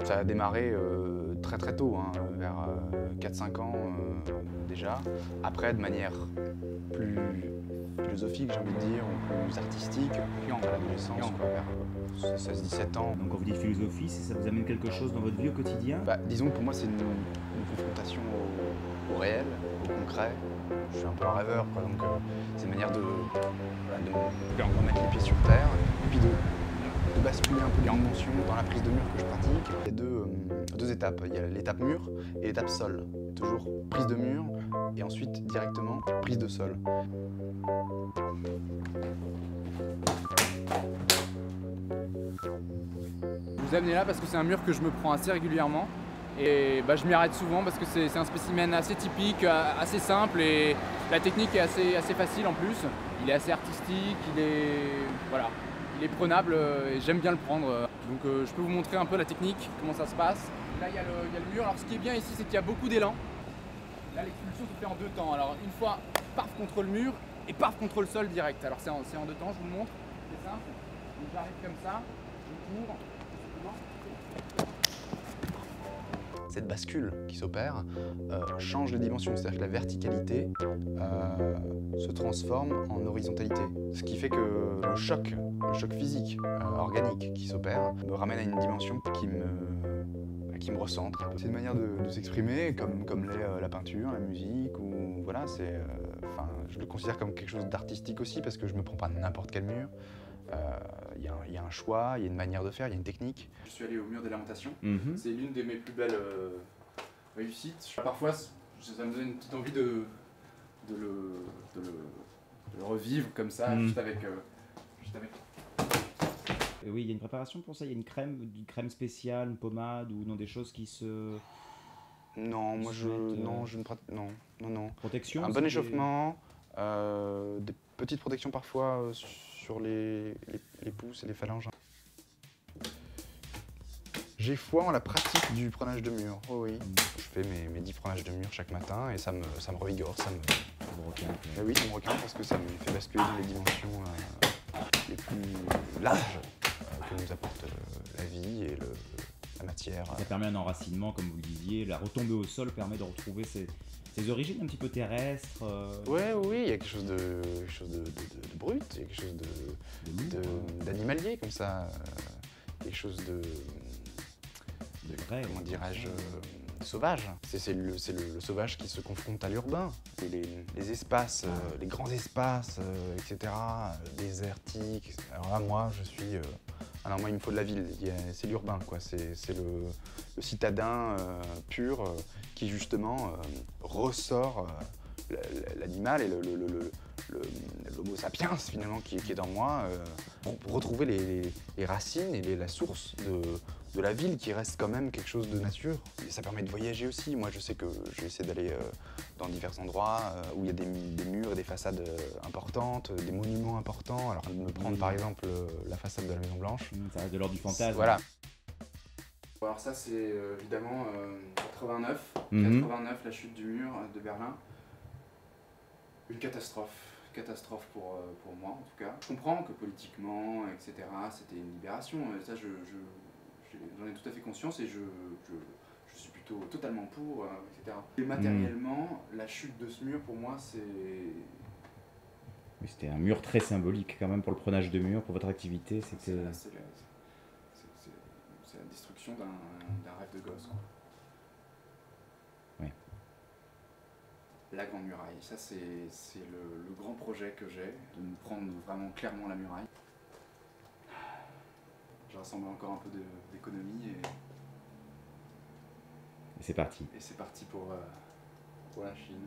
Ça a démarré très très tôt, hein, vers 4-5 ans déjà. Après, de manière plus philosophique, j'ai envie de dire, ou plus artistique, puis en l'adolescence, quoi, vers 16-17 ans. Donc quand vous dites philosophie, ça vous amène quelque chose dans votre vie au quotidien? Bah, disons que pour moi, c'est une confrontation au réel, au concret. Je suis un peu un rêveur, quoi, donc c'est une manière de remettre les pieds sur terre, et puis de basculer un peu les dimensions dans la prise de mur que je pratique. Il y a deux étapes. Il y a l'étape mur et l'étape sol. Toujours prise de mur et ensuite directement prise de sol. Je vous ai amené là parce que c'est un mur que je me prends assez régulièrement. Et je m'y arrête souvent parce que c'est un spécimen assez typique, assez simple et la technique est assez facile en plus. Il est assez artistique, il est prenable et j'aime bien le prendre. Donc je peux vous montrer un peu la technique, comment ça se passe. Là il y a le mur. Alors ce qui est bien ici, c'est qu'il y a beaucoup d'élan. Là l'expulsion se fait en deux temps. Alors une fois, paf contre le mur et paf contre le sol direct. Alors c'est en deux temps, je vous le montre. C'est simple. Donc j'arrive comme ça, je cours. Cette bascule qui s'opère change les dimensions, c'est-à-dire que la verticalité se transforme en horizontalité. Ce qui fait que le choc physique, organique qui s'opère, me ramène à une dimension qui me recentre. C'est une manière de s'exprimer, comme l'est la peinture, la musique, ou voilà, je le considère comme quelque chose d'artistique aussi, parce que je me prends pas n'importe quel mur. Il y a un choix, il y a une manière de faire, il y a une technique. Je suis allé au mur des lamentations. C'est l'une de mes plus belles réussites. Parfois, ça me donne une petite envie de le revivre comme ça, juste avec. Oui, il y a une préparation pour ça, il y a une crème spéciale, une pommade ou non, des choses qui se... Non, moi je ne pratique. Non. Protection? Un bon échauffement, des petites protections parfois sur les pouces et les phalanges. J'ai foi en la pratique du prenage de mur. Oh oui. Je fais mes 10 prenages de mur chaque matin et ça me revigore, Vous requinte, Mais oui, ça me requinte parce que ça me fait basculer dans les dimensions les plus larges que nous apporte la vie et la matière. ça permet un enracinement, comme vous le disiez, la retombée au sol permet de retrouver ses origines un petit peu terrestres. Oui, il y a quelque chose de brut, il y a quelque chose d'animalier comme ça, quelque chose de vrai, comment dirais-je, sauvage. C'est le sauvage qui se confronte à l'urbain. Les espaces, les grands espaces, etc., désertiques. Alors là, moi, je suis... alors moi, il me faut de la ville, c'est l'urbain, quoi. C'est le citadin pur qui, justement, ressort l'animal et l'homo sapiens, finalement, qui est dans moi, pour retrouver les racines et la source de la ville qui reste quand même quelque chose de nature. Et ça permet de voyager aussi. Moi, je sais que je vais essayer d'aller dans divers endroits où il y a des murs et des façades importantes, des monuments importants. Alors, de me prendre par exemple la façade de la Maison Blanche. Ça reste de l'ordre du fantasme. Voilà. Alors ça, c'est évidemment 89. 89, la chute du mur de Berlin. Une catastrophe pour moi en tout cas. Je comprends que politiquement, etc., c'était une libération, ça j'en ai tout à fait conscience et je suis plutôt totalement pour, etc. Et matériellement, la chute de ce mur pour moi c'est... Mais c'était un mur très symbolique quand même pour le prenage de mur, pour votre activité, c'était... C'est la destruction d'un rêve de gosse, quoi. Oui. La Grande Muraille, ça c'est le grand projet que j'ai, de me prendre vraiment clairement la muraille. Je rassemble encore un peu d'économie et c'est parti. Et c'est parti pour la Chine.